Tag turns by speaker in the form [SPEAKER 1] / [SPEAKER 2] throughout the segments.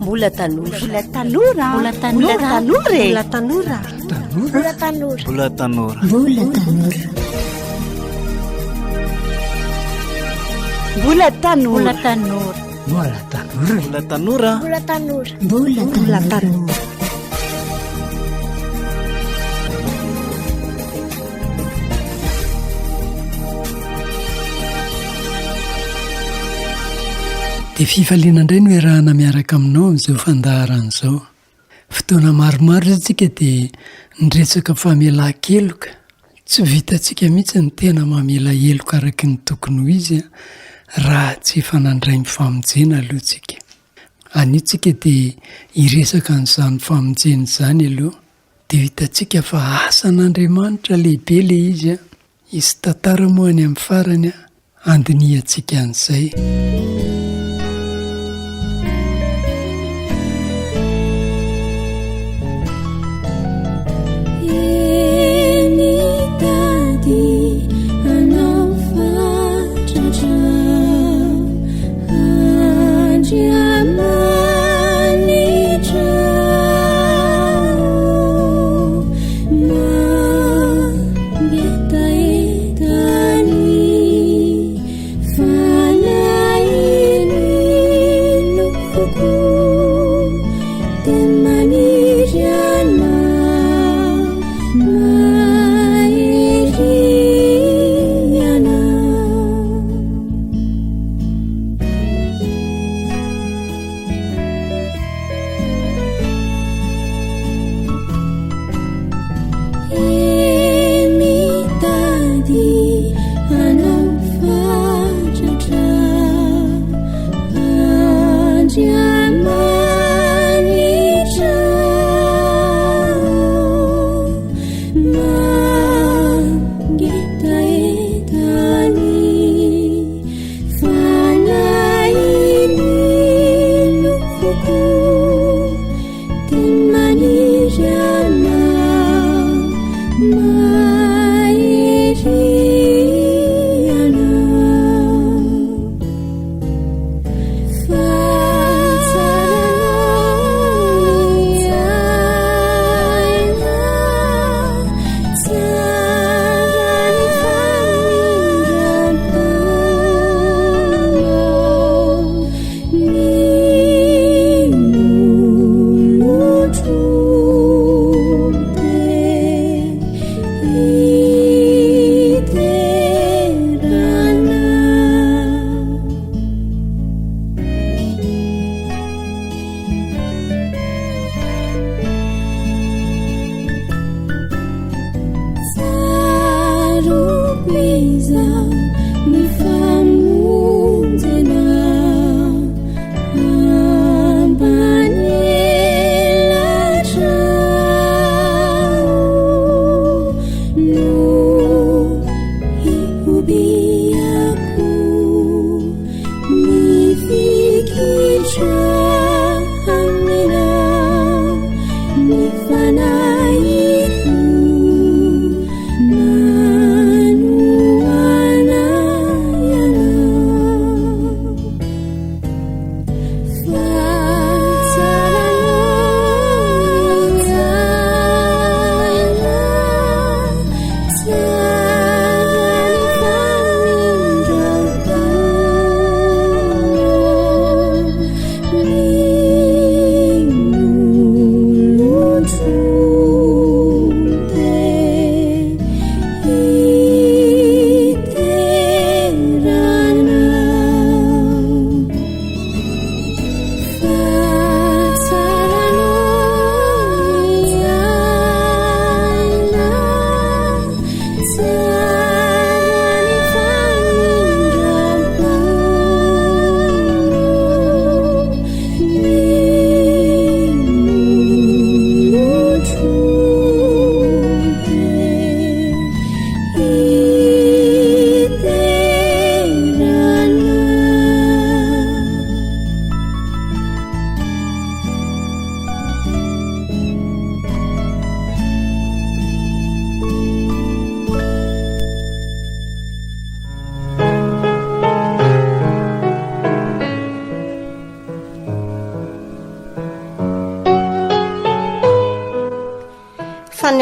[SPEAKER 1] Mbola tanora.
[SPEAKER 2] Mbola tanora.
[SPEAKER 1] Mbola tanora.
[SPEAKER 2] Mbola tanora.
[SPEAKER 1] Mbola tanora.
[SPEAKER 3] Mbola tanora.
[SPEAKER 1] Mbola tanora.
[SPEAKER 2] Mbola tanora.
[SPEAKER 1] Mbola tanora.
[SPEAKER 3] Mbola tanora. Mbola tanora.
[SPEAKER 1] Mbola tanora.
[SPEAKER 2] Mbola tanora.
[SPEAKER 4] dia fifaliana indray no iarahana miaraka aminao amin'izao fandaharan'izao. Fotoana maromaro izantsika dia niretsaka famelan-keloka. Tsy vitantsika mihitsy ny tena mamela heloka araky ny tokony ho izy raha tsy fanandray mifamonjena alohantsika. Anitsika dia hiresaka n'izany famonjena izany aloha dia hitantsika fa asan'Andriamanitra lehibe ilay izy. Izy tantara moa any amin'ny farany andiniantsika an'izay.
[SPEAKER 5] Fana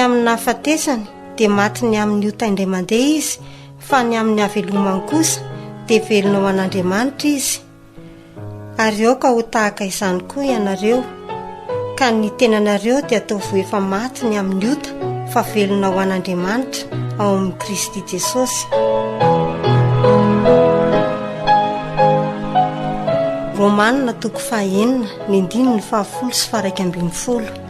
[SPEAKER 2] amin'ny hafatesany dia maty ny amin'ny ota indray mandeha izy, fa ny amin'ny havelomany kosa dia velona ho an'Andriamanitra izy. Ary eo ka ho tahaka izany koa ianareo, ka ny tenanareo dia ataovy efa maty ny amin'ny ota, fa velona ho an'Andriamanitra ao amin'ny Kristy Jesosy. Romanina 9:10-11.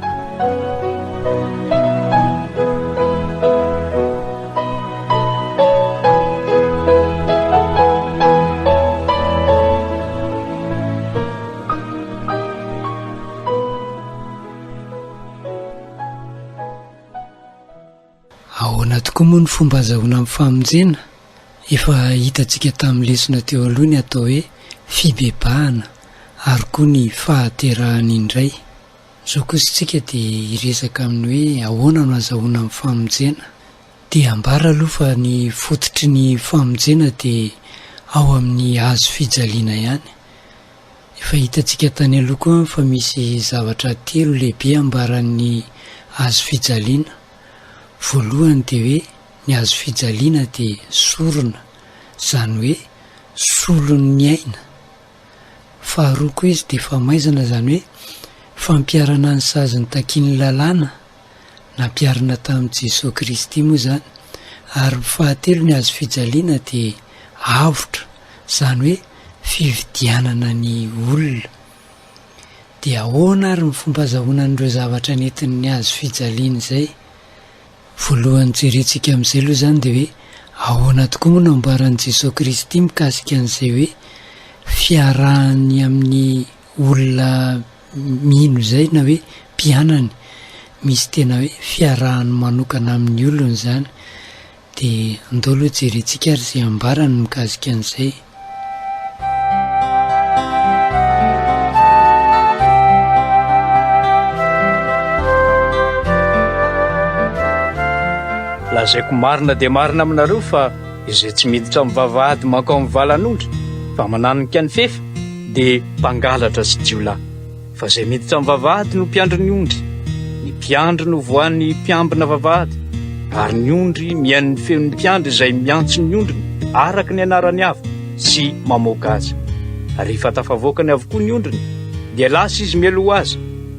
[SPEAKER 4] Ahoana tokoa moa ny fomba azahoana amin'ny famonjena? Efa hitantsika tamin'ny lesona teo aloha ny atao hoe fibebahana ary koa ny fahaterahana indray. Izao kosa tsika dia hiresaka amin'ny hoe ahoana no azahoana amin'ny famonjena. Dia ambara aloha fa ny fototry ny famonjena dia ao amin'ny hazo fijaliana ihany. Efa hitantsika tany aloha koa fa misy zavatra telo lehibe ambaran'ny hazo fijaliana. Voalohany dia hoe ny hazo fijaliana dia sorona, izany hoe solon'ny aina. Faharoa koa izy dia famaizana, izany hoe fampiarana ny saziny takiany lalàna, nampiarana tamin'i Jesosy Kristy moa izany. Ary fahatelo ny hazo fijaliana dia avotra, izany hoe fividianana ny olona. Dia ahoana ary ny fomba azahoana an'ireo zavatra nentin'ny hazo fijaliana izay? Voalohany jerentsika amin'izay aloha izany dia hoe ahoana tokoa moa no ambaran'i Jesosy Kristy mikasika an'izay hoe fiarahany amin'ny olona mino izay, na hoe mpianany. Misy tena hoe fiarahany manokana amin'ny olona izany. Dia andao aloha jerentsika ary izay ambarany mikasika an'izay.
[SPEAKER 5] Lazaiko marina dia marina aminareo fa izay tsy miditra amin'ny vavahady manko amin'ny valan'ondry fa mananika ny fefa dia mpangalatra sy jiolahy. Fa izay miditra amin'ny vavahady no mpiandry ny ondry, ny mpiandry no voan'ny mpiambina vavahady, ary ny ondry mihain'ny feon'ny mpiandry izay miantso ny ondriny araka ny anarany avy sy mamoaka azy. Rehefa tafavoakany avokoa ny ondriny dia lasa izy mialoha azy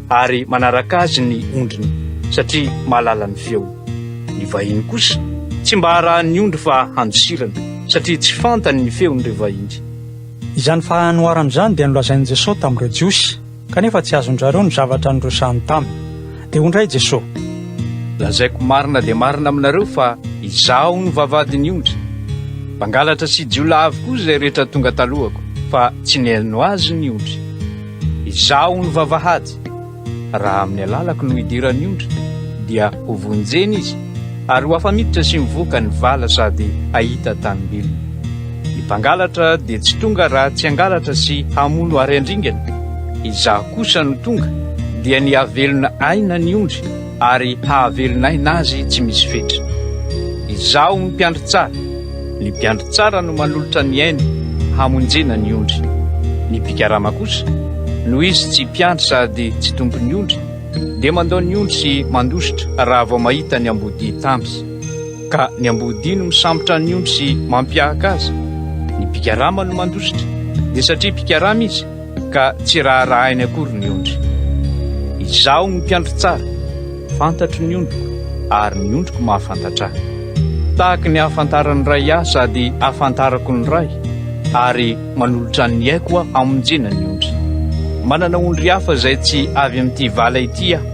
[SPEAKER 5] ary manaraka azy ny ondriny satria mahalala ny feo. Ny vahiny kosa tsy mba harahan'ny ondry fa handosirana satria tsy fantany ny feon'ireo vahiny.
[SPEAKER 6] Izany fahanoarana izany dia nolazain'i Jesosy tamin'ireo Jiosy, kanefa tsy azon'zareo ny zavatra niresahany taminy. Dia ondray Jesosy:
[SPEAKER 5] lazaiko marina dia marina aminareo fa izaho no vavahadin'ny ondry. Mpangalatra sy jiolahy avokoa izay rehetra tonga talohako, fa tsy nihaino azy ny ondry. Izaho no vavahady. Raha amin'ny alalako no hidiran'ny ondry dia ho vonjeny izy ary ho afamiditra sy mivoaka ny vala sady ahita tanimbilona. Ny mpangalatra dia tsy tonga raha tsy hangalatra sy hamono ary andringana. Izaho kosa no tonga dia ny havelona aina ny ondry ary hahavelona aina azy tsy misy fetra. Izaho no mpiandry tsara. Ny mpiandry tsara no manolotra ny aina hamonjena ny ondry. Ny mpikarama kosa, no izy tsy mpiandry sady tsy tompon'ny ondry, dia mandao ny ondry sy mandositra raha vao mahita ny ambody tambsy. Ka ny ambody no misambotra ny ondry sy mampiahaka azy. Ny mpikarama no mandositra, dia satria mpikarama izy ka tsy raharahainy akory ny ondry. Izaho no mpiandry tsara, fantatro ny ondriko ary ny ondriko mahafantatra ahy. Tahaka ny hafantarany ray ahy sady hafantarako ny ray, ary manolotra ny aiko aho hamonjena ny ondry. Manana ondry hafa izay tsy avy amin'ity vala ity aho.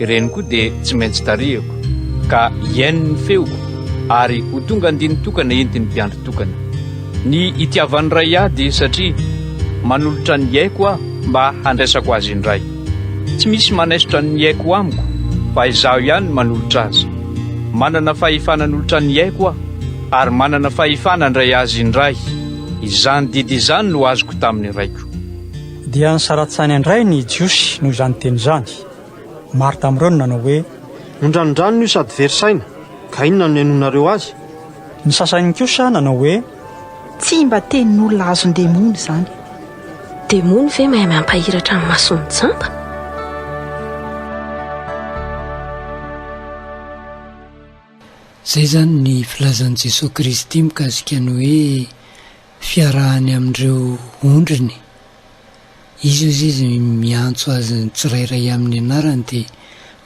[SPEAKER 5] Ireny koa dia tsy maintsy tarihako, ka hiaino ny feoko ary ho tonga andiny tokana entiny mpiandry tokana. Ny itiavan'ny ray ahy dia satria manolotra ny aiko aho mba handraisako azy indray. Tsy misy manaisotra ny aiko amiko, fa izaho ihany manolotra azy. Manana fahefana nolotra ny aiko aho ary manana fahefana ndray azy indray. Izany didy izany no azoko tamin'ny raiko.
[SPEAKER 6] Dia nisaratsany andray ny Jiosy noho izany teny izany. Maro tamin'ireo no nanao hoe:
[SPEAKER 7] nondranondrano io sady verisaina, ka inona no nenonareo azy?
[SPEAKER 6] Ny sasany kosa nanao hoe:
[SPEAKER 8] tsy mba tenin'olona azon-demony izany.
[SPEAKER 9] Demony ve mahay mampahiratra amin'ny mason'ny tsamba?
[SPEAKER 4] Zay zany ny filazan'i Jesosy Kristy mikasika ny hoe fiarahany amin'ireo ondriny. Izy miantso azy tsirairay amin'ny anarany dia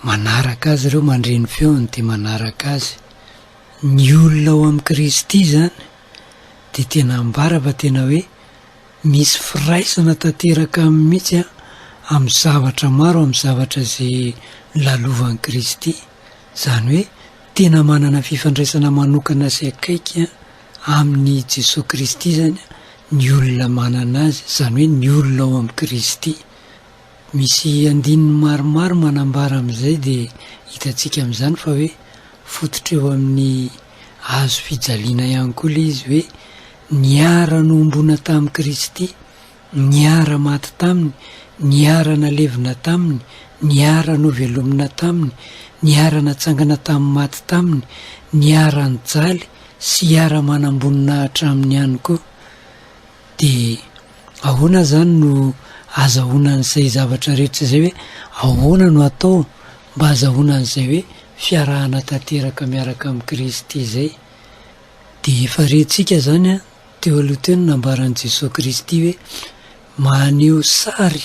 [SPEAKER 4] manaraka azy ireo, mandreny feony dia manaraka azy. Ny olona ao amin'ny Kristy zany dia tena ambara fa tena hoe misy firaisana tanteraka amin'ny mihitsy amin'ny zavatra maro, amin'ny zavatra izay lalovan'i Kristy. Izany hoe tena manana fifandraisana manokana sy akaiky amin'ny Jesosy Kristy zany ny olona manana azy, izany hoe ny olona ao amin'ny Kristy. Misy andininy maromaro manambara amin'izay dia hitantsika amin'izany fa hoe fototra eo amin'ny hazo fijaliana ihany koa ilay izy hoe niara nombona tamin'i Kristy, niara maty taminy, niara nalevina taminy, niara novelomina taminy, niara natsangana tamin'ny maty taminy, niara nijaly sy hiara manambonina hatraminy ihany koa. Dia ahoana zany no azahoana an'izay zavatra rehetra izay hoe ahoana no atao mba azahoana an'izay hoe fiarahana tanteraka miaraka amin'ny Kristy izay? Dia efa rentsika zany teo aloha teo no nambaran'i Jesosy Kristy hoe maneho sary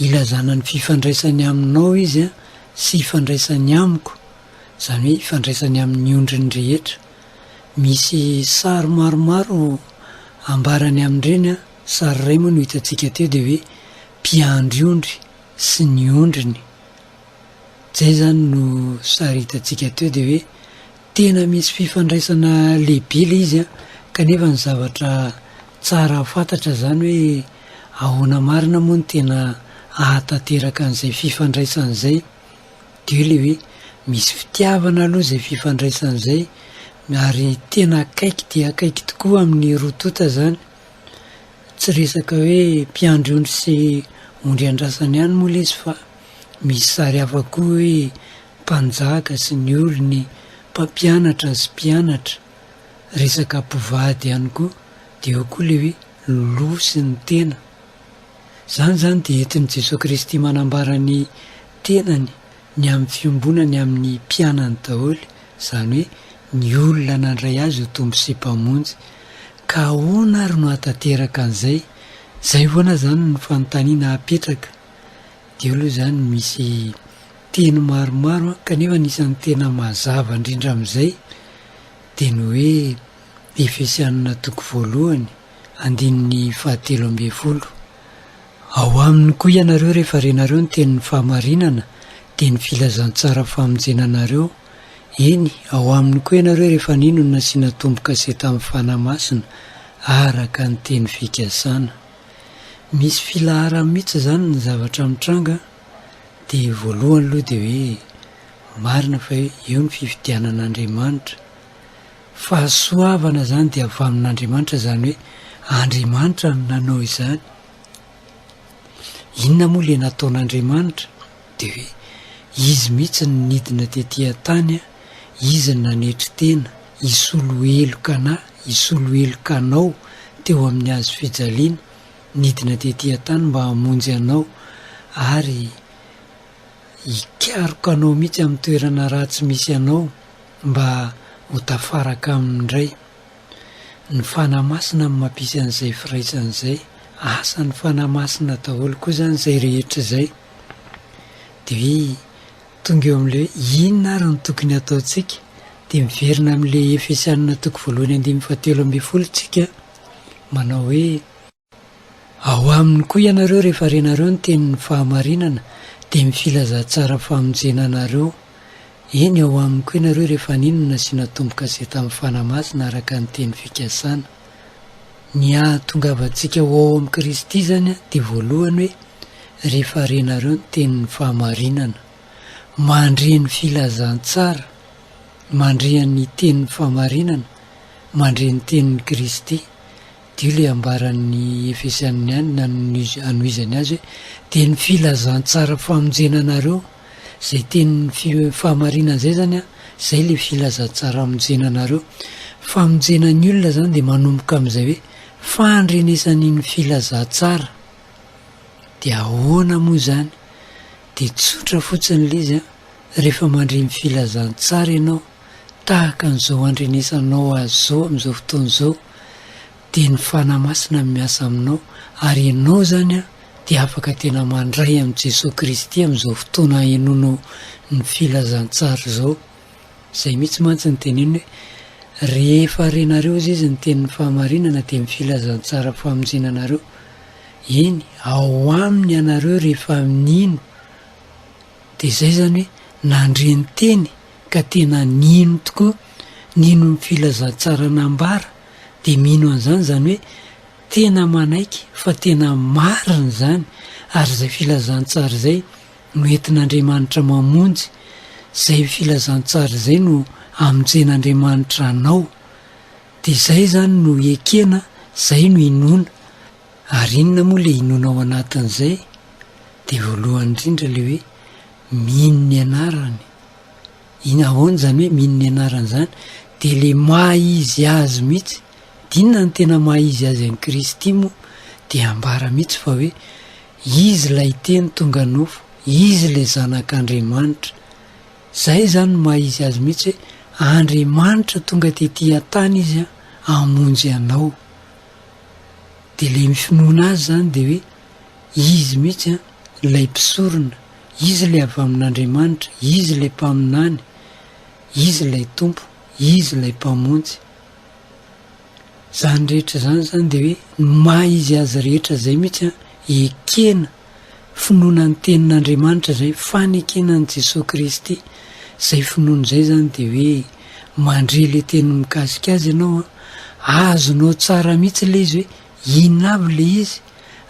[SPEAKER 4] ilazana ny fifandraisany aminao izy sy ifandraisany amiko, izany hoe ifandraisany amin'ny ondriny rehetra. Misy sary maromaro ambarany amin'ireny. Sary iray moa no hitantsika teo dia hoe mpiandry ondry sy ny ondriny. Zay zany no sary hitantsika teo dia hoe tena misy fifandraisana lehibe ilay izy kanefa ny zavatra tsara fantatra zany hoe ahoana marina moa no tena ahatanteraka an'izay fifandraisan'izay. Dia ilay hoe misy fitiavana aloha izay fifandraisan'izay ary tena akaiky dia akaiky tokoa amin'ny rotota zany. Tsy resaka hoe mpiandry ondry sy ondry andrasany ihany moa ilay izy fa misy sary hafa koa hoe mpanjaka sy ny olony, mpampianatra sy mpianatra, resaka mpivady ihany koa, dia eo koa ilay hoe lo sy ny tena. Zany zany dia entin'i Jesosy Kristy manambara ny tenany ny amin'ny fiombonany amin'ny mpianany daholo, izany hoe ny olona nandray azy ho tombo sy mpamonjy. Ka ahoana ary no hatanteraka an'izay? Zay foana zany ny fanontaniana apetraka. Dia aloha zany misy teny maromaro kanefa anisan'ny tena mazava indrindra amin'izay dia ny hoe Efesianina 2:17. Ao aminy koa ianareo rehefa renareo ny tenin'ny fahamarinana dia ny filazantsara famonjenanareo. Eny, ao aminy koa ianareo rehefa nino no nasiana tomboka se tamin'ny fanahy masina araka ny teny fikasana. Misy filaharany mihitsy zany ny zavatra mitranga. Dia voalohany aloha dia hoe marina fa hoe eo ny fifidianan'Andriamanitra. Fahasoavana zany dia avy amin'Andriamanitra, zany hoe Andriamanitra no nanao izany. Inona moa ilay nataon'Andriamanitra? Dia hoe izy mihitsy ny nidina tetỳ tany, izy ny nanetry tena, isolo eloka anahy, isolo eloka anao teo amin'ny hazo fijaliana, nidina tetỳ tany mba hamonjy anao ary hikaroka anao mihitsy amin'ny toerana ratsy misy anao mba ho tafaraka amin'indray. Ny fanahy masina amin'ny mampisy an'izay firaisan'izay, asan'ny fanahy masina daholo koa zany izay rehetra izay. Dia hoe tonga eo amin'ilay hoe inona ary no tokony ataontsika? Dia miverina amin'ilay Efesianina 2:17 tsika manao hoe ao aminy koa ianareo rehefa renareo ny tenin'ny fahamarinana dia ny filazantsara famonjenanareo. Eny, ao aminy koa ianareo rehefa nino no nasiana tomboka se tamin'ny fanahy masina araka ny teny fikasana. Ny ahatongavantsika ho ao amin'ny Kristy zany dia voalohany hoe rehefa renareo ny tenin'ny fahamarinana, mandre ny filazantsara, mandre ny tenin'ny fahamarinana, mandre ny tenin'ny Kristy. Dia ilay ambaran'ny Efesianina ihany anoizany azy hoe dia ny filazantsara famonjenanareo. Zay tenin'ny fahamarinana zay zany zay ilay filazantsara hamonjenanareo. Famonjenan'ny olona zany dia manomboka amin'izay hoe fandrenesan'iny filazantsara. Dia ahoana moa zany? Dia tsotra fotsiny ilay izy rehefa mandre ny filazantsara ianao tahaka n'izao andrenesanao azy zao amin'izao fotoana izao dia ny fanahy masina miasa aminao ary ianao zany a dia afaka tena mandray amin'i Jesosy Kristy amin'izao fotoana enono ny filazantsara izao. Izay mihitsy mantsy ny teneny hoe rehefa renareo izy ny tenin'ny fahamarinana dia ny filazantsara famonjenanareo. Eny ao aminy ianareo rehefa nino dia izay zany hoe nandre ny teny ka tena nino tokoa, nino ny filazantsara nambara dia mino an'izany zany hoe tena manaiky fa tena marina zany, ary izay filazantsara izay no entin'Andriamanitra mamonjy, izay filazantsara izay no amonjen'Andriamanitra anao, dia izay zany no ekena, izay no inona. Ary inona moa le inona ao anatin'izay? Dia voalohany indrindra le hoe mino ny anarany. Ahoana zany hoe mino ny anarany zany? Dia le maha-izy azy mihitsy. Dinona ny tena maha-izy azy an'i Kristy moa? Dia ambara mihitsy fa hoe izy ilay teny tonga nofo, izy ilay zanak'Andriamanitra. Izay zany no maha-izy azy mihitsy hoe Andriamanitra tonga tetỳ an-tany izy hamonjy anao. Dia ilay mifinoana azy zany dia hoe izy mihitsy ilay mpisorona, izy ilay avy amin'Andriamanitra, izy ilay mpaminany, izy ilay tompo, izy ilay mpamonjy. Zany rehetra zany dia hoe maha-izy azy rehetra izay mihitsy ekena finoana ny tenin'Andriamanitra izay fanekenan'i Jesosy Kristy. Izay finoana izay zany dia hoe mandre le teny mikasika azy ianao azonao tsara mihitsy ilay izy hoe inona avy le izy,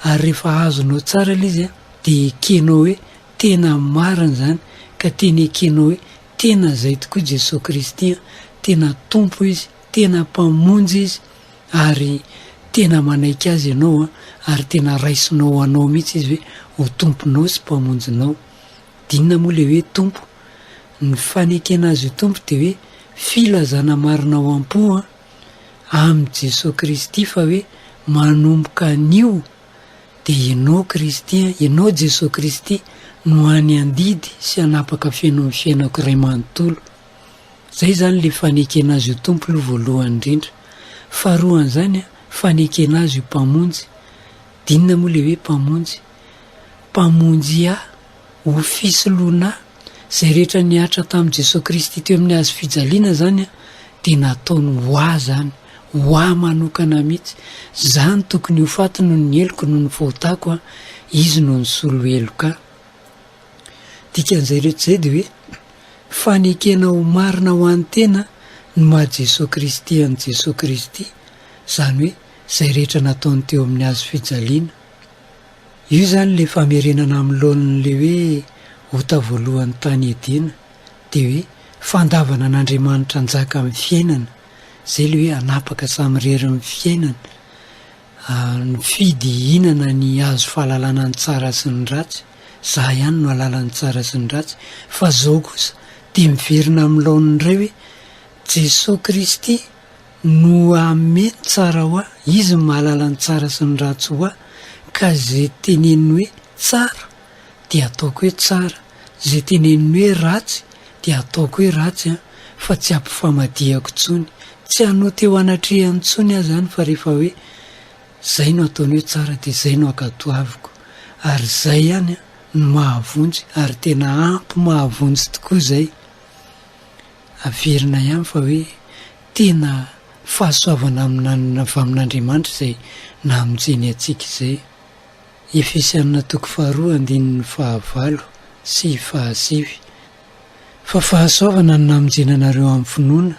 [SPEAKER 4] ary rehefa azonao tsara ilay izy dia ekenao hoe tena marina zany, ka tena ekenao hoe tena izay tokoa Jesosy Kristy, tena tompo izy, tena mpamonjy izy, ary tena manaiky azy ianao ary tena raisinao anao mihitsy izy hoe ho tomponao sy mpamonjinao. Dinona moa le hoe tompo? Ny fanekena azy ho tompo dia hoe filazana marina ao am-po amin'i Jesosy Kristy fa hoe manomboka an'io dia ianao Kristy, ianao Jesosy Kristy no any andidy sy hanapaka feno amin'ny fiainako iray manontolo. Zay zany le fanekena azy ho tompo lo voalohany indrindra. Faharoany zany fanekena azy ho mpamonjy. Dinona moa le hoe mpamonjy? Mpamonjy ho fisoloana izay rehetra niatra tamin'i Jesosy Kristy teo amin'ny hazo fijaliana zany dia nataony ho ahy zany, ho ahy manokana mihitsy. Zany tokony ho faty noho ny eloko noho ny fahotako izy no ny solo eloka. Dikan'izay rehetra izay dia hoe fanekena ho marina ho an'ny tena ny maha Jesosy Kristy an'i Jesosy Kristy, zany hoe izay rehetra nataony teo amin'ny hazo fijaliana. Io zany le famerenana amin'ny laon'le hoe ota voalohan'ny tany edena, dia hoe fandavana an'Andriamanitra njaka amin'ny fiainana, izay le hoe hanapaka samy rery amin'ny fiainana, ny fidihinana ny azo fahalalana ny tsara sy ny ratsy. Za ihany no halala ny tsara sy ny ratsy, fa zao kosa dia miverina amin'ny laon'ny iray hoe Jesosy Kristy no ameny tsara ho ahy, izy mahalala ny tsara sy ny ratsy ho ahy, ka izay teneniny hoe tsara dia ataoko hoe tsara, izay teneniny hoe ratsy dia ataoko hoe ratsy fa tsy ampifamadihako tsony, tsy hanao teo anatrehany tsony aho zany, fa rehefa hoe zay no ataony hoe tsara dia zay no ankatoaviko, ary zay ihany no mahavonjy, ary tena ampy mahavonjy tokoa zay. Averina ihany fa hoe tena fahasoavana avy amin'Andriamanitra izay namonjeny antsika izay. Efesianina 2:9-5 sy 7. Fa fahasoavana no namonjena anareo amin'ny finoana,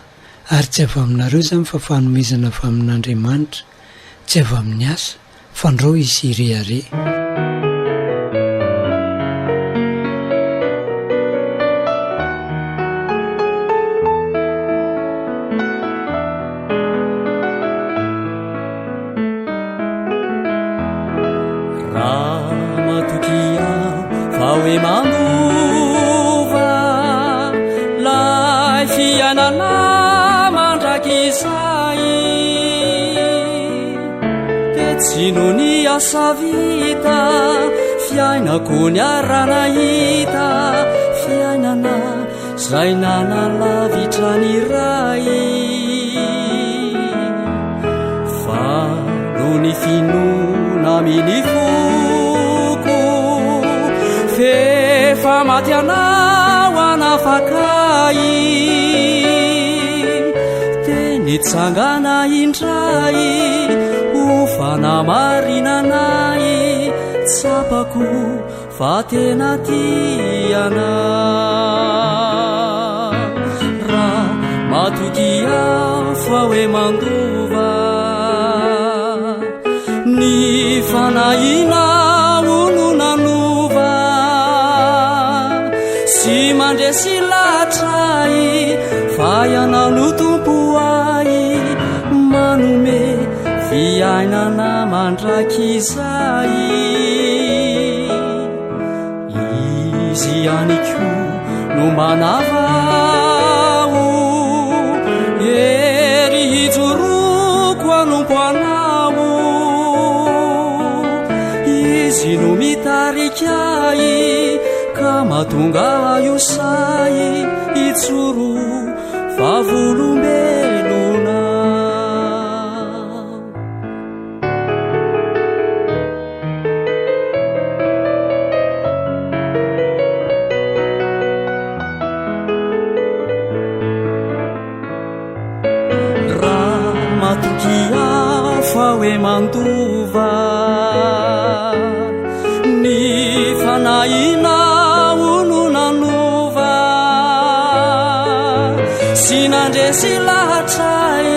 [SPEAKER 4] ary tsy avy aminareo zany fa fanomezana avy amin'Andriamanitra, tsy avy amin'ny asa, fandrao izy irehare.
[SPEAKER 10] Manova lay fianana mandrakizay dia tsy no ny asa vita, fiainako ny arana hita, fiainana zay nanalavitra ny ray fa no ny finona miny foko fefa maty anao anafakay teny tsangana indray ufanamarinaanay tsapako fa tena tiana raha matoky afa hoe mandova ny fanahina olo nanova sy mandresy latray fa ianao no tompo ay manome fiainana mandrakizay izy ianiko no manavao ery hijoroko anompo anao izy no mitarikay ka mahatonga io say itsoro favolombelona fa hoe mandova ny fanahina olo nanova sy nandresy lahatray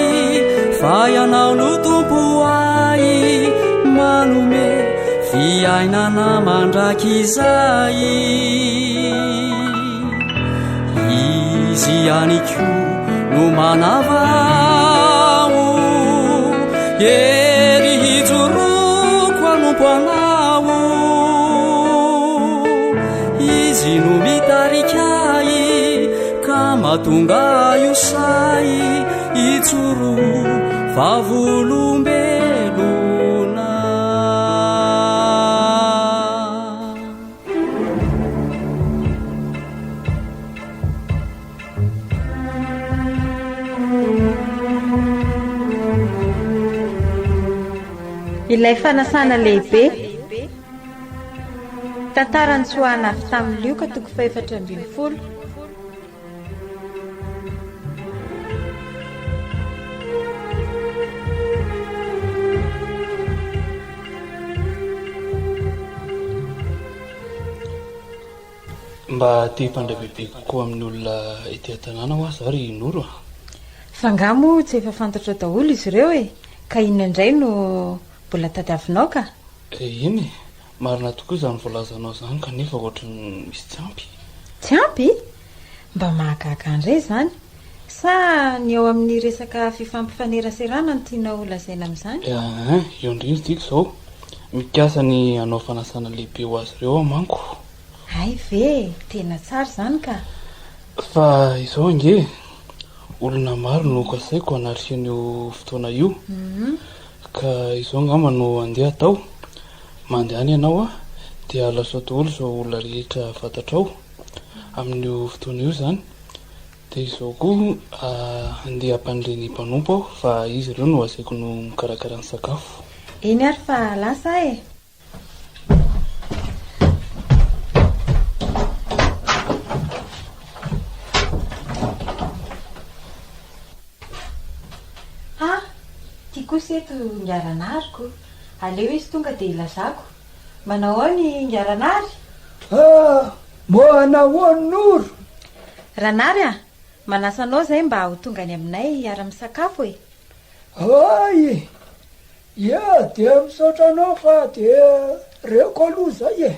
[SPEAKER 10] fa ianao no tompo ay manome fiainana mandrakizay izy ianiko no manavao ery hijoroko anompo anao izy no mitarikay ka mahatonga io say itsoro favolombelona
[SPEAKER 8] ilay fanasana lehibe tantarany tsoahana avy tamin'ny lioka toko 470
[SPEAKER 3] mba te mpandray bebe kokoa amin'ny olona ety an-tanàna ho azy ary noro
[SPEAKER 8] fangamo tsy efa fantatra daholo izy ireo e ka iny indray no mbola tadiavinao ka
[SPEAKER 3] iny marina tokoa izany voalazanao izany kanefa ohatrany misy tsy ampy
[SPEAKER 8] mba mahagaga andray izany sa ny ao amin'ny resaka fifampifaneraserana no tiana olazaina amin'izany
[SPEAKER 3] eo indrindra tiako izao mikasa ny anao fanasana lehibe ho azy ireo amanko
[SPEAKER 8] ay ve tena tsara izany ka
[SPEAKER 3] fa izao nge olona maro no kasaiko anarisan'io fotoana io ka izao ngamba no andeha tao mandehany ianao dia alaso daholo izao olona rehetra fantatrao amin'io fotoana io zany dia izao koa andeha hampanireny mpanompo aho fa izy ireo no asaiko no mikarakara ny sakafo
[SPEAKER 8] eny ary fa lasa e kosa eto ngaranariko aleo izy tonga dia ilazako manao ao ny ngaranary
[SPEAKER 11] moanahoany noro
[SPEAKER 8] ranary manasanao zay mba ho tonga any aminay ara-misakafo e
[SPEAKER 11] ay ia dia misaotra anao fa dia reoko aloha zay e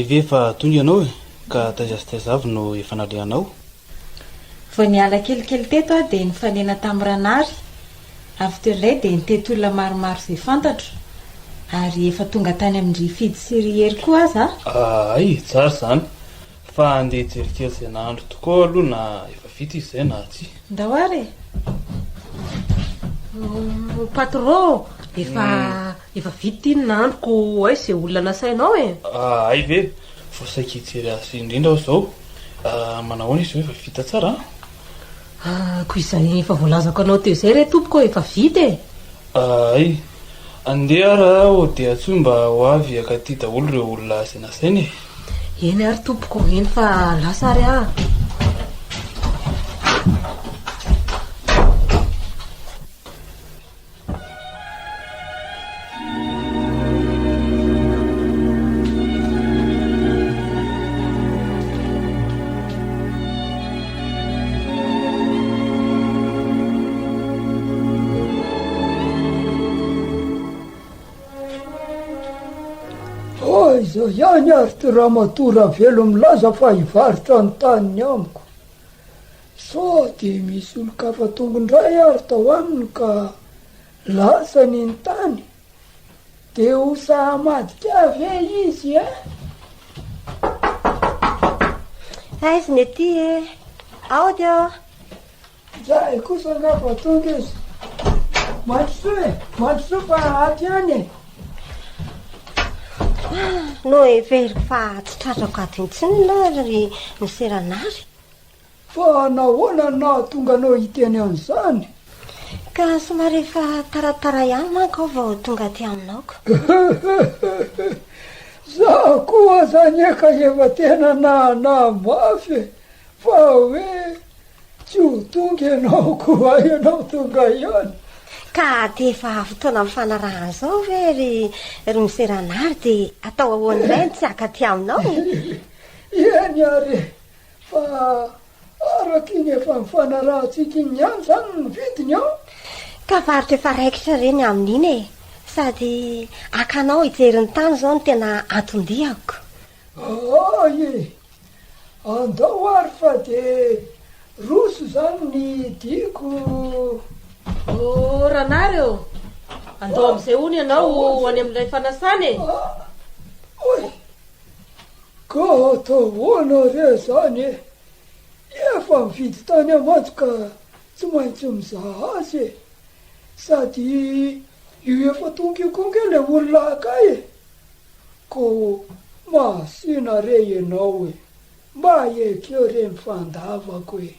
[SPEAKER 3] ive efa tonga ianao e ka taizazitaizavy no efa nalehanao
[SPEAKER 8] vao niala kelikely teto dia nifanena tamin'ny ranary avy teo indray dia nitety olona maromaro izay fantatro Ary efa tonga tany amin'ny fidy sy riery koa aza?
[SPEAKER 3] Ay, tsara zany. Fa andeha jerikely izay nahandro tokoa aloha na efa vita izy izay na tsy.
[SPEAKER 8] Ndahoary patron, efa vita iny nahandroko hoe izay olona nasainao e.
[SPEAKER 3] Ay ve, vao saika hijery azy indrindra aho izao. Manahoana izy hoe efa vita tsara?
[SPEAKER 8] Koa izay efa voalazako anao teo izay re tompoko efa vita e.
[SPEAKER 3] Ay, andeha raha ho dia tsoy mba ho avy akaty daholo ireo olona izay nasainy e.
[SPEAKER 8] Eny ary tompoko, eny fa lasa ary ah.
[SPEAKER 11] Izao ihany ary ty ramatora velo milaza fa hivaritra ny taniny amiko. So dia misy olo-kafa tongondray ary tao aminy ka lasany ny tany. Dia ho sahamadika ve izy e?
[SPEAKER 2] Aizy ny ety e. Ao dia.
[SPEAKER 11] Zay kosa ngafa tonga izy. Mandroso fa aty any e.
[SPEAKER 2] No everiko fa tsy tratrako aty intsiny ry miseranary.
[SPEAKER 11] Fa nahoana na tonga anao hiteny an'izany?
[SPEAKER 2] Ka somary efa taratara ihany manko aho vao tonga aty aminaoko.
[SPEAKER 11] Za koa zany eka efa tena mafy fa hoe tsy ho tonga ianao koa ianao tonga ihany.
[SPEAKER 2] Ka dia efa fotoana mifanarahana izao ve ry miseranary dia atao ahoana iray tsy akaty aminao.
[SPEAKER 11] Eny ary fa araka iny efa mifanarahantsika iny ihany zany ny vidiny ao.
[SPEAKER 2] Ka varitra efa raikitra reny amin'iny e. Sady akanao hijery ny tany izao no tena antondihako.
[SPEAKER 11] Ay, andao ary fa dia roso zany ny diako.
[SPEAKER 8] Ranary eo, andao amin'izay ony ianao any amin'ilay fanasany e.
[SPEAKER 11] Oy, ka atao hoana re zany e. Efa mividy tany amantsy ka tsy maintsy mizaha azy e. Sady io efa tongikonga ilay olona akay e. Ko masina re ianao e. Mba ekeo re mifandavako e.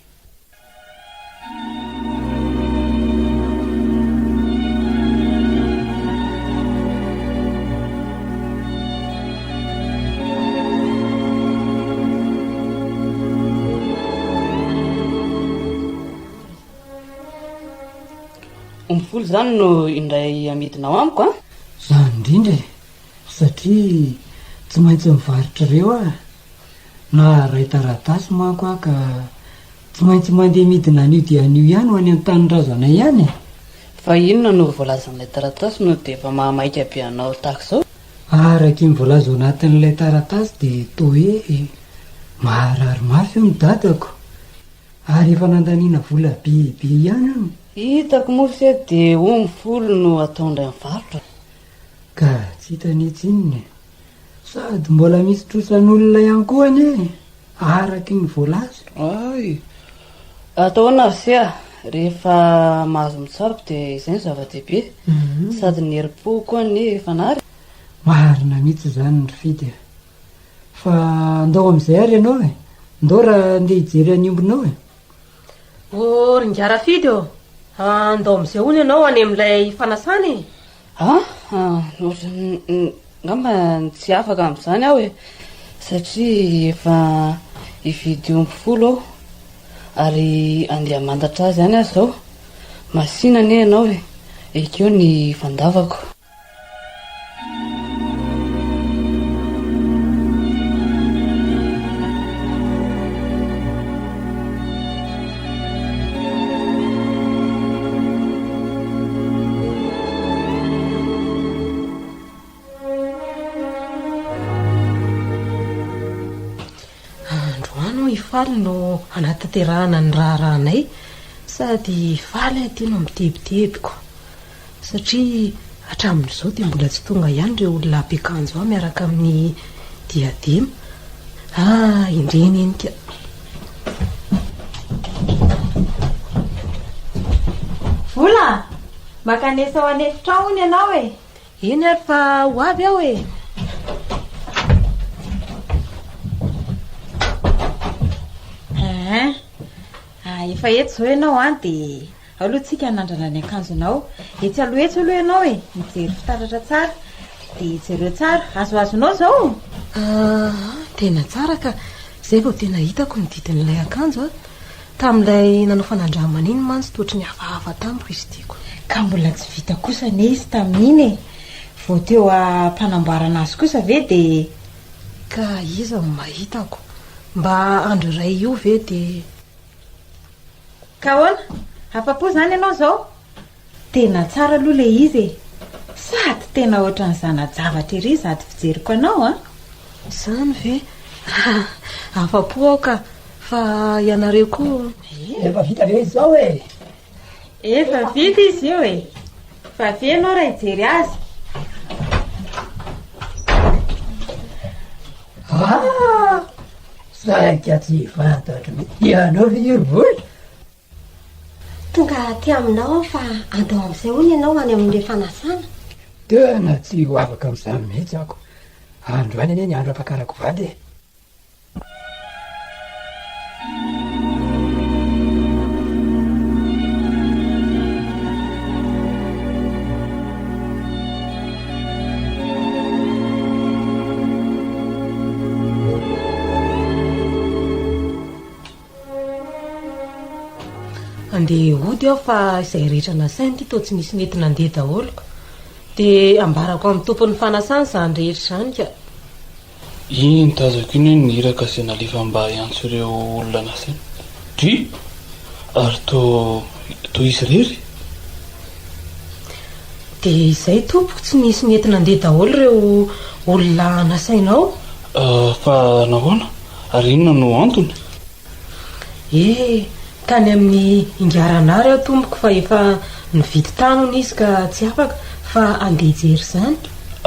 [SPEAKER 12] Folo zany no indray amidinao amiko a?
[SPEAKER 4] Zany indrindra satria tsy maintsy mivaritra ireo a. Na ray taratasy manko a ka tsy maintsy mandeha midina an'io dia an'io ihany ho any an-tanindrazana ihany.
[SPEAKER 12] Fa inona no voalazan'ilay taratasy no dia efa mahamaika be anao tahaka izao?
[SPEAKER 4] Araka iny voalaza ao anatin'ilay taratasy dia toa hoe maharary mafy eo ny dadako ary efa nandaniana vola be ihany ao.
[SPEAKER 12] Hitako moa se dia 10 no ataondray mivarotra.
[SPEAKER 4] Ka tsy hitanitsy inony sady mbola misy trosan'olona ihany koa anie araka iny voalaza.
[SPEAKER 12] Ay, ataona se a rehefa mahazo mitsaroko dia izay ny zava-dehibe. Sady ny herim-po koa ny fanary.
[SPEAKER 4] Marina mihitsy zany ny fidy. Fa andao amin'izay ary ianao e. Andao raha andeha hijery aniombonao e.
[SPEAKER 8] Ringara fidy eo. Andao amin'izay ony ianao any amin'ilay fanasany.
[SPEAKER 12] Ngamba tsy afaka amin'izany aho e. Satria efa hividy 10 aho. Ary andeha mandatra azy any aho izao. Masina anie ianao e. Ekeo ny fandavako.
[SPEAKER 8] Faly no anatanterahana ny raharanay sady faly aty no mitebitebiko satria
[SPEAKER 9] hatramin'izao dia mbola tsy tonga ihany ireo olona ampiakanjo ao miaraka amin'ny diadema. Indreny eny ka.
[SPEAKER 8] Vola makanesa ao anefitra ao iny ianao e.
[SPEAKER 9] Eny ary fa ho avy aho e.
[SPEAKER 8] Efa eto zao ianao dia alohantsika nandrana ny akanjonao. Etsy aloha etsy aloha ianao e, mijery fitaratra tsara dia jereo tsara. Azoazonao zao?
[SPEAKER 9] Tena tsara ka zay vao tena hitako ny didin'ilay akanjo tamin'ilay nanao fanandramana iny mantsy toatry ny hafahafa tamiko izy tiako.
[SPEAKER 8] Ka mbola tsy vita kosa ne izy tamin'iny e. Vao teo ampanamboarana azy kosa ve dia
[SPEAKER 9] ka iza no mahitako mba andro iray io ve dia
[SPEAKER 8] ka hoana afa-po zany ianao zao? Tena tsara aloha le izy e, sady tena ohatran'ny zanajavatra ery sady fijeriko anao
[SPEAKER 9] Zany ve? Afa-po aho ka fa ianareo koa
[SPEAKER 11] efa vita ve izao e?
[SPEAKER 8] Efa vita izy io e, fa ve ianao raha hijery azy?
[SPEAKER 11] Saika tsy fantatra ianao firovola.
[SPEAKER 2] Tonga aty aminao fa andao amin'izay hono ianao any amin'ilay fanasana.
[SPEAKER 11] Tena tsy ho afaka amin'izany mihitsy ako. Andro any anie ny andro ampakarako vady e.
[SPEAKER 9] andeha hody aho fa izay rehetra nasainy ty to tsy misy nentina andeha daholoko dia ambarako amin'ny tompon'ny fanasany zany rehetra zany ka.
[SPEAKER 3] Iny tazako iny ny hiraka izay nalefa mba hiantso ireo olona nasaina dry ary to izy rery
[SPEAKER 9] dia izay tompoko tsy misy nentina andeha daholo ireo olona nasainao.
[SPEAKER 3] Fa nahoana ary inona no antony?
[SPEAKER 9] Tany amin'ny ingaranary aho tompoko fa efa nividy tanony izy ka tsy afaka fa andeha jery zany.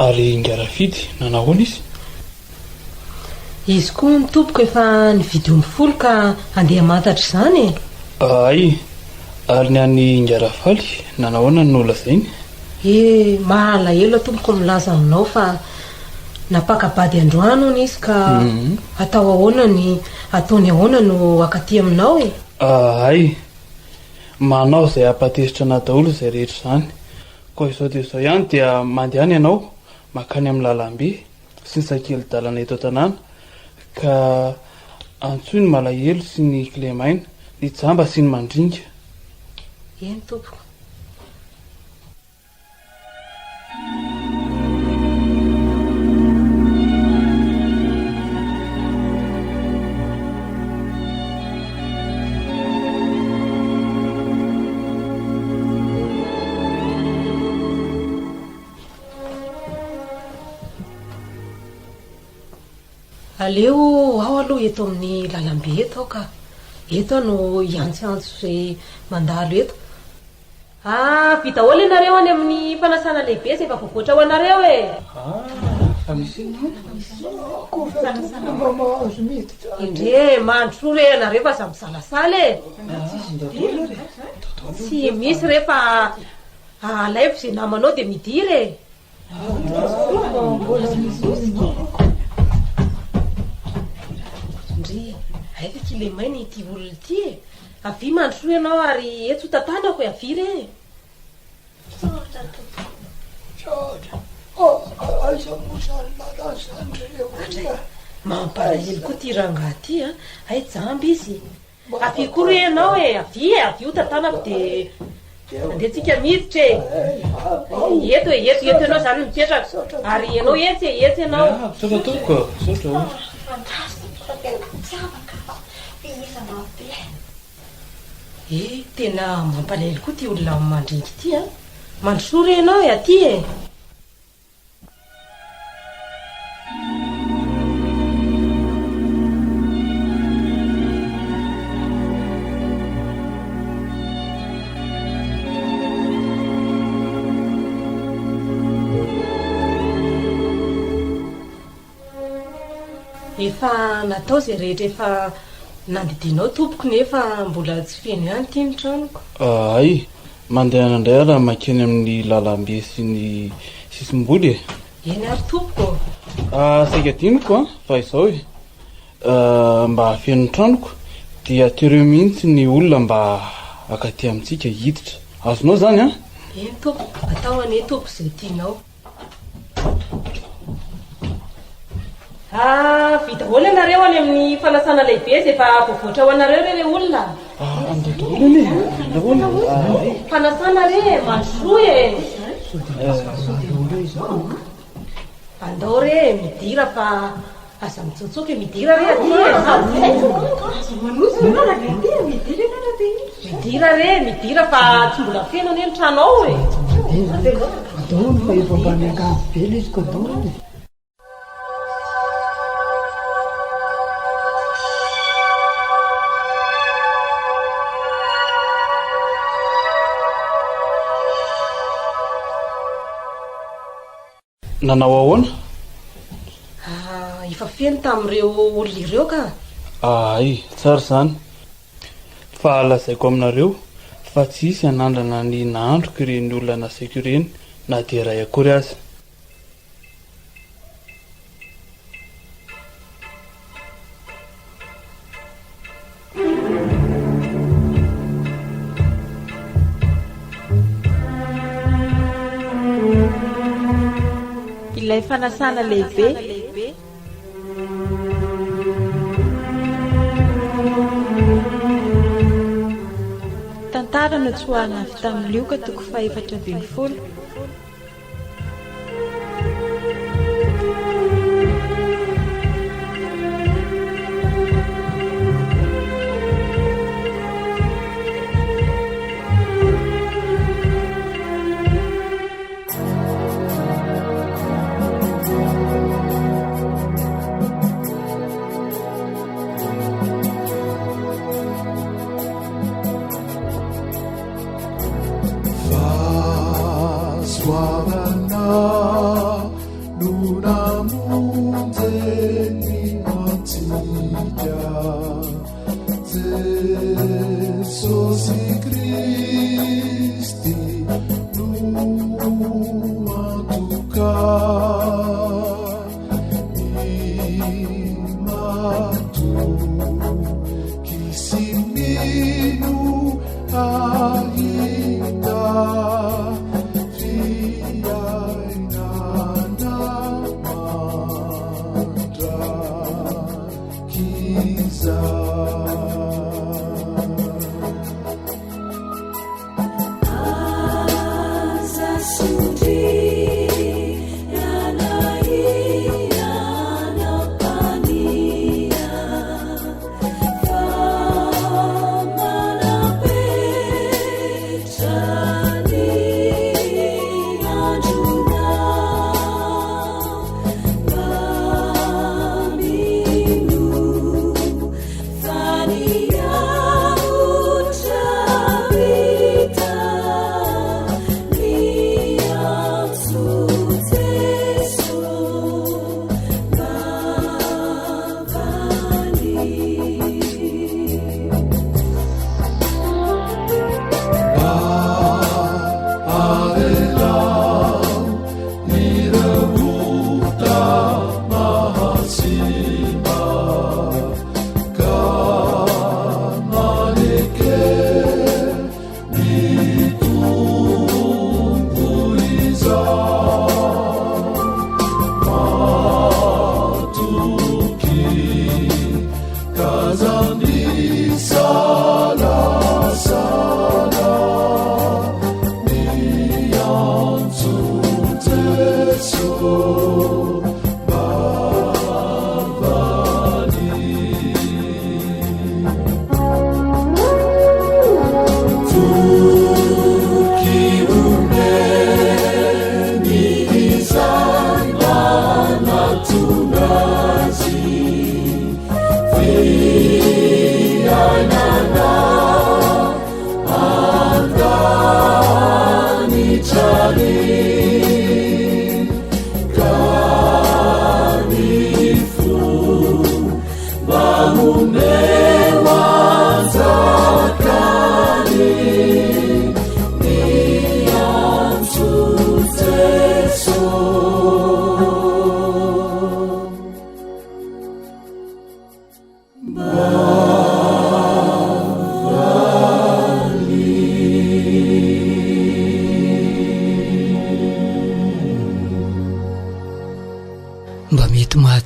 [SPEAKER 3] Ary ingarafidy na nahoana izy?
[SPEAKER 9] Izy koa ny tompoko efa nividy 10 ka andeha mantatra izany e.
[SPEAKER 3] Ay, ary ny any ingarafaly na nahoana no lazainy?
[SPEAKER 9] Malahelo tompoko milaza aminao fa napakabady androano izy ka atao ahoana ny ataony ahoana no akaty aminao e.
[SPEAKER 3] Ay, manao izay apatezitra na daholo izay rehetra izany. Koa izao dia izao ihany dia mandehany ianao makany amin'ny lalambe sy ny sakely-dalana eto an-tanàna ka antsoy ny malahelo sy ny kilemaina, ny jamba sy ny mandringa.
[SPEAKER 9] Eny tompoko. Aleo aho aloha eto amin'ny lalambe eto ka eto no iantsantso izay mandalo eto. Vita hola ianareo any amin'ny fanasana lehibe izay efa voavoatra ho anareo e.
[SPEAKER 3] Fa misy
[SPEAKER 9] indre mandro re anareo fa za misalasala e. Tsy misy rehefa alaiko izay namanao dia midiry e. Aika kilemaina ity olona ity e. Avy mandro ianao ary eto tantanako e avy re. Mampalahelo koa ty rangahy ty ay jamby izy. Avy koa re ianao e avy io tantanako dia andehitsika miditra e. Eto ianao zany mipetraka ary ianao etsy ianao.
[SPEAKER 3] Saotra tompoko, saotra.
[SPEAKER 9] Tena mampalahelo koa ty olona mandringy ty mandrosory ianao e aty e. efa natao zay rehetra efa nandidinao tompoko nefa mbola tsy feno ihany ty ny tranoko.
[SPEAKER 3] Ay, mandeha nandray raha makeny amin'ny lalambe sy ny sisim-boly e.
[SPEAKER 9] Eny ary tompoko.
[SPEAKER 3] Saika diniko a fa izao e, mba hafeno ny tranoko dia tereo mihitsy ny olona mba akaty amintsika hiditra. Azonao zany a?
[SPEAKER 9] Eny tompoko, atao ane tompoko zay tianao. Vita hoana anareo any amin'ny fanasana lehibe zay efa voavoatra ho anareo re olona. Fanasana re mandroa e. Andao re midira fa aza mitsotsoka midira re midira re midira fa tsy mbola feno ane ny tranao e.
[SPEAKER 11] Daony fa efa mba miankavy be izy ko daony.
[SPEAKER 3] Nanao ahoana?
[SPEAKER 9] Efa feno tamin'ireo olona ireo ka.
[SPEAKER 3] Ay, tsara zany. Fa lazaiko aminareo fa tsy isy anandrana ny nahandroko ireny olona nasaiko ireny na dia ray akory aza.
[SPEAKER 8] Ilay fanasana lehibe. Tantara no tsy hoana avy tamin'ny lioka toko 420.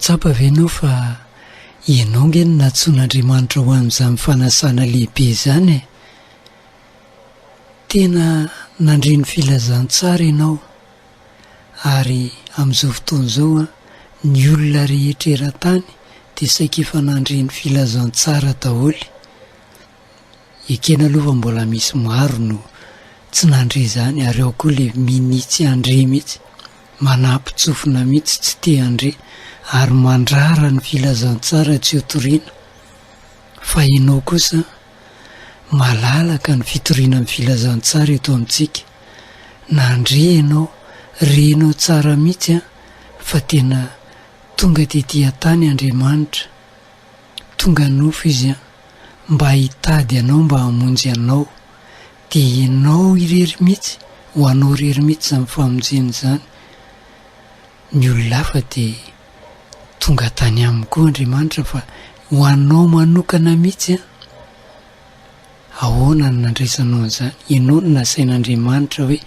[SPEAKER 4] mahatsapa ve ianao fa ianao nge no natsoan'Andriamanitra ho amin'izany fanasana lehibe izany e? Tena nandriny filazantsara ianao, ary amin'izao fotoana izao a, ny olona rehetra eran-tany dia saika efa nandriny filazantsara daholo. Ekena aloha mbola misy maro no tsy nandre izany, ary ao koa le minitsy andre mihitsy, manampy-tsofina mihitsy tsy te andre, ary mandrara ny filazantsara tsy ho toriana. Fa ianao kosa malalaka ny fitoriana amin'ny filazantsara eto amintsika. Nandre ianao, renao tsara mihitsy a, fa tena tonga tetỳ tany Andriamanitra, tonga nofo izy a, mba hitady anao, mba hamonjy anao. Dia ianao irery mihitsy, ho anao irery mihitsy izany famonjena izany. Ny olona hafa dia tonga tany aminy koa Andriamanitra, fa ho anao manokana mihitsy a, ahoana ny nandraisanao an'izany? Ianao no nasain'Andriamanitra hoe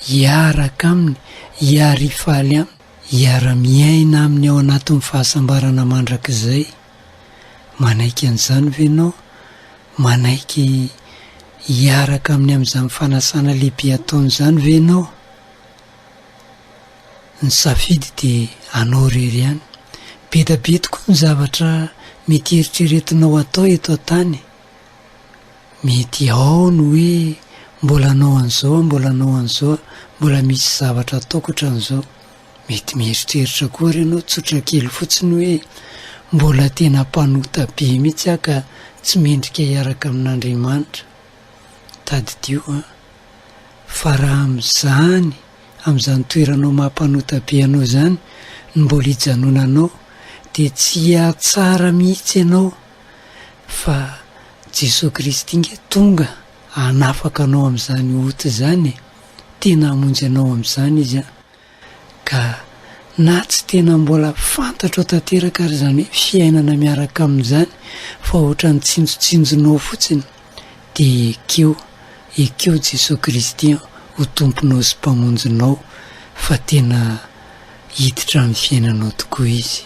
[SPEAKER 4] hiaraka aminy, hiarifaly aminy, hiara-miaina aminy ao anatin'ny fahasambarana mandrakizay. Manaiky an'izany ve ianao? Manaiky hiaraka aminy amin'izany fanasana lehibe ataon'izany ve ianao? Ny safidy dia anao irery ihany. Be da be tokoa ny zavatra mety eritreretinao atao eto an-tany. Mety ao no hoe mbola anao an'izao, mbola anao an'izao, mbola misy zavatra ataoko ohatran'izao. Mety mieritreritra koa ary ianao tsotra kely fotsiny hoe mbola tena mpanota be mihitsy aho ka tsy mendrika hiaraka amin'Andriamanitra. Tadidio a, fa raha amin'izany toeranao mampanota be anao izany ny mbola hijanonanao, dia tsy hiatsara mihitsy ianao, fa Jesosy Kristy inge tonga hanafaka anao amin'izany ota izany, tena hamonjy anao amin'izany izy a. Ka na tsy tena mbola fantatra ao tanteraka ary izany hoe fiainana miaraka amin'izany, fa ohatra ny tsinjotsinjonao fotsiny, dia ekeo Jesosy Kristy ho tomponao sy mpamonjinao, fa tena hiditra amin'ny fiainanao tokoa izy.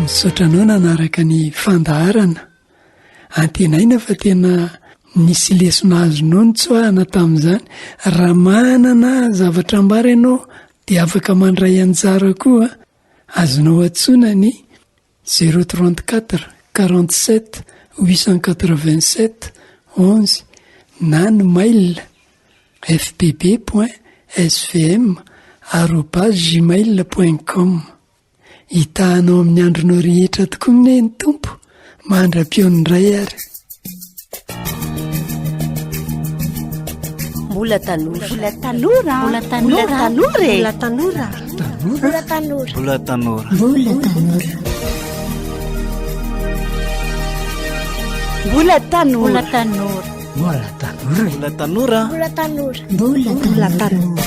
[SPEAKER 4] Nisotranao nanaraka ny fandaharana, antenaina fa tena nisy lesona azonao ny tsoahana tamin'izany. Raha manana zavatra ambara ianao dia afaka mandray anjara koa, azonao antsoina ny 034 47 887 11 na ny mail fbb.svm@gmail.com. Hitahanao amin'ny andronao rehetra tokoa ny Tompo, mandra-peo ndray ary.
[SPEAKER 1] Mbola tanora. Mbola tanora. Mbola tanora. Mbola tanora. Mbola tanora.
[SPEAKER 10] Mbola tanora.
[SPEAKER 1] Mbola tanora. Mbola tanora. Mbola tanora.
[SPEAKER 10] Mbola tanora. Mbola tanora.
[SPEAKER 1] Mbola tanora. Mbola tanora.